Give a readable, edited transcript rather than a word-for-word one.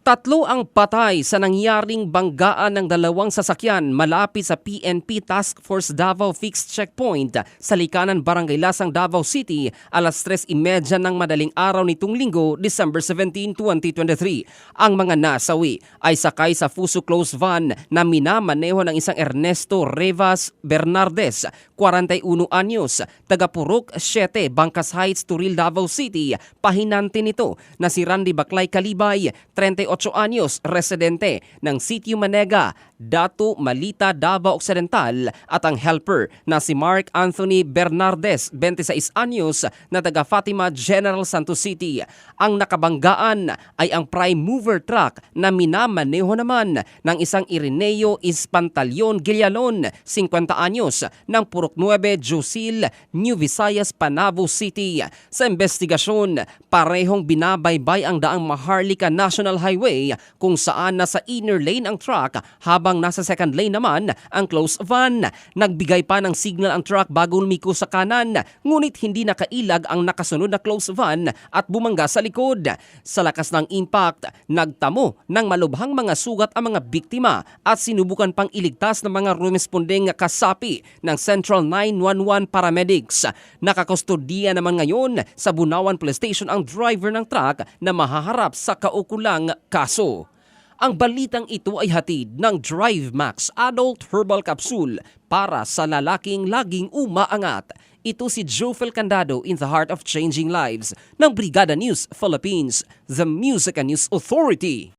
Tatlo ang patay sa nangyaring banggaan ng dalawang sasakyan malapit sa PNP Task Force Davao Fixed Checkpoint sa Likanan, Barangay Lasang, Davao City, alas 3:30 ng madaling araw nitong Linggo, December 17, 2023. Ang mga nasawi ay sakay sa Fuso Close van na minamaneho ng isang Ernesto Revas Bernardes, 41 anyos, taga Purok 7, Bangkas Heights, Turil, Davao City. Pahinante nito na si Randy Baclay Calibay, 38 anyos, residente ng Sitio Manega, Datu Malita, Davao Occidental, at ang helper na si Mark Anthony Bernardes, 26 anyos, na taga Fatima General Santos City. Ang nakabanggaan ay ang prime mover truck na minamaneho naman ng isang Ireneo Espantalyon Guillalon, 50 anyos, ng Purok 9, Jusil, New Visayas, Panabo City. Sa investigasyon, parehong binabaybay ang daang Maharlika National Highway kung saan nasa inner lane ang truck habang nasa second lane naman ang closed van. Nagbigay pa ng signal ang truck bago lumiko sa kanan, ngunit hindi nakailag ang nakasunod na closed van at bumangga sa likod. Sa lakas ng impact, nagtamo ng malubhang mga sugat ang mga biktima at sinubukan pang iligtas ng mga rumespondeng kasapi ng Central 911 paramedics. Nakakustodiya naman ngayon sa Bunawan Police Station ang driver ng truck na mahaharap sa kaukulang kaso. Ang balitang ito ay hatid ng Drive Max Adult Herbal Capsule para sa lalaking laging umaangat. Ito si Jofel Candado in the heart of changing lives ng Brigada News Philippines, the Music and News Authority.